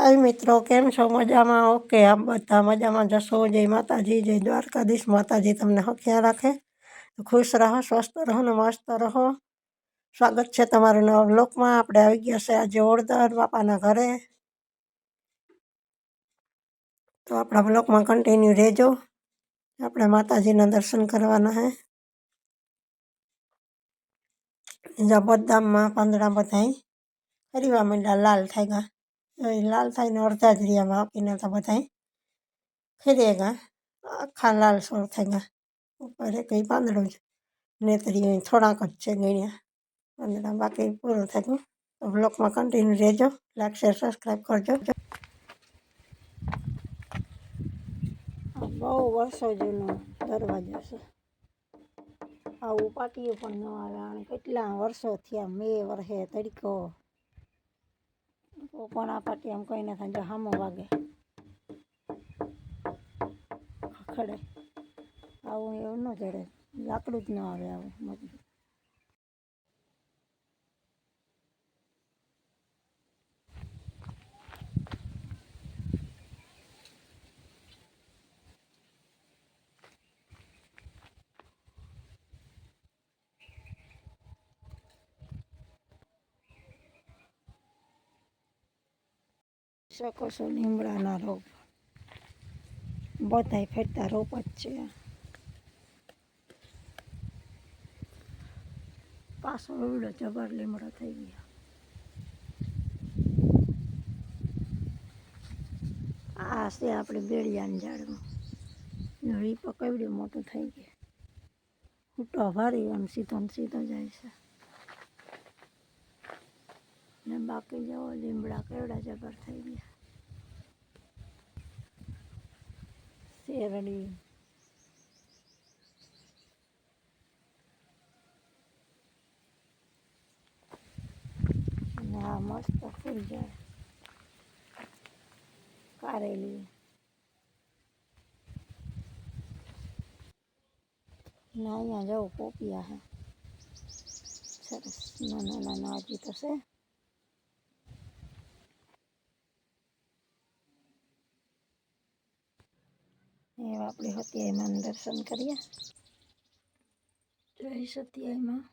हाय मित्रों, केम छो? मजामां? ओके, आप बधा मजामां जशो। जय माताजी, जय द्वारकाधीश। माताजी तमने हख्या राखे, तो खुश रहो, स्वस्थ रहो ने मस्त रहो। स्वागत है तमारुं नवा व्लॉगमां। आपणे आवी गया छे आज ओळदर बापाना घरे, तो आपणा व्लॉगमां कन्टिन्यू रहेजो। आपणे माताजीना दर्शन करवाना है। जो बदाममां પાંદડા बधाय हरीवा मंडा लाल थाई गया। लाल थाई ने अर्धा ज रिया बाकीना तो बधाय खरी गया, आखा लाल सोर थाई गया। ऊपर एक પાંદડું જ नेतरी થોડાક જ છે ગણ્યા પાંદડા, બાકી પૂરું થઈ ગયું। તો બ્લોગમાં કન્ટિન્યુ રહેજો, લાઈક શેર સબસ્ક્રાઈબ કરજો। બહુ વર્ષો જૂનો દરવાજો છે, આવું પાટિયું પણ ન આવે। આને કેટલા વર્ષો થયા, મે વર્ષે તડકો તો પણ આ પાટિયામાં કંઈ ન થાય। જો સામો વાગે ખખડે, આવું એવું ન જડે, લાકડું જ ન આવે આવું મજબૂત। શકો છો લીમડાના રોપ, બધાય ફરતા રોપ જ છે। પાછો એવડો જબર લીમડો થઈ ગયો। આ છે આપણી બેડિયાની ઝાડમાં, રીપો કેવડું મોટું થઈ ગયું। ફૂટો ભારી આમ સીધો ને સીધો જાય છે ને બાકી જવો લીમડા કેવડા જબર થઈ ગયા। શેરડી અને આ મસ્ત ફૂલ જાય કારેલી ને અહીંયા જવું પોપિયા હે સરસ, નાના નાના હજી તો છે। એ આપણે સત્યાવીમાં દર્શન કરીએ। જય સત્યાવીમાં।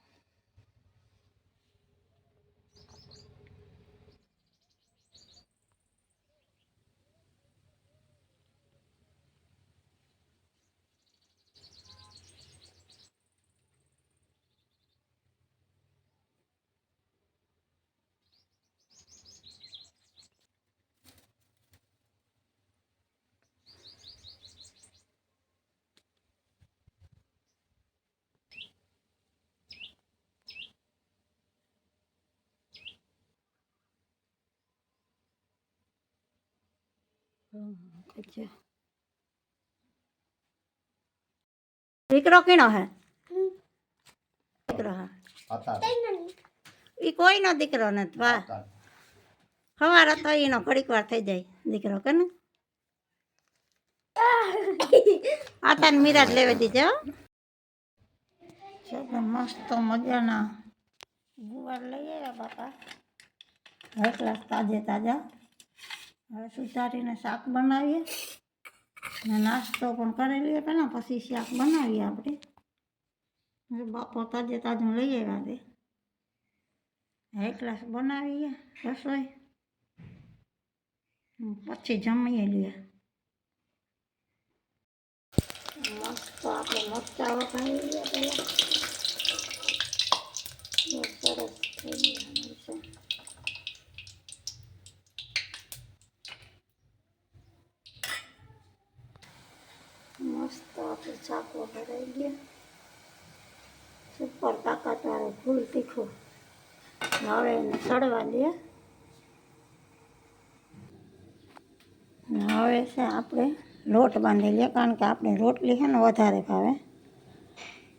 દીકરો કીનો હે? દીકરો હે ઈ કોઈનો દીકરો નથી। વાહ, સવારે તો એનો ઘડીક વાર થઈ જાય દીકરો કે ને। આતાને મીરાજ લેવા દીધો। મસ્ત મજાના ગુવાર લઈ આવ્યા બાપા, એકલા તાજે તાજા। હવે સુધારીને શાક બનાવીએ ને નાસ્તો પણ કરી લઈએ પહેલાં, પછી શાક બનાવીએ આપણે। બાપો તાજે તાજું લઈ આવ્યા છે, એક ગ્લાસ બનાવીએ રસોઈ, પછી જમીએ લઈએ। મસ્ત આપણે મરચાં વઘારી લઈએ પહેલાં, સરસ થઈ ગયા છે। મસ્ત આપણે શાક વઘારાઈ ગયા, સુપર તાકાતવાળું ફૂલ તીખું। હવે એને સડવા દે। હવે છે આપણે લોટ બાંધી લઈએ, કારણ કે આપણે રોટલી છે ને વધારે ભાવે।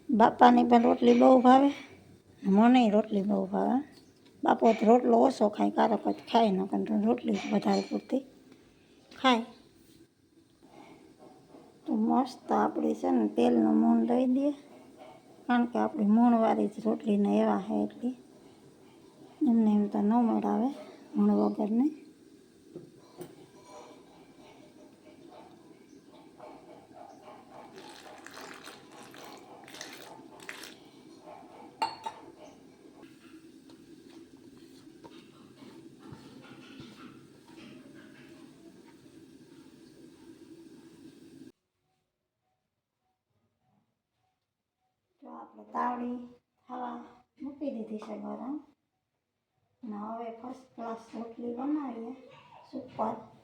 બાપાની પણ રોટલી બહુ ભાવે, મને રોટલી બહુ ભાવે। બાપો તો રોટલો ઓછો ખાય, કારક જ ખાય ન, કારણ રોટલી વધારે પૂરતી ખાય। તો મસ્ત આપણી છે ને તેલનું મૂણ દઈ દઈએ, કારણ કે આપણી મૂણવાળી જ રોટલીને એવા છે એટલી, એમને એમ તો ન મળાવે મૂણ વગરની। તાવડી ખાવા મૂકી દીધી છે ગરમ. અને હવે ફર્સ્ટ ક્લાસ રોટલી બનાવીએ સુપર.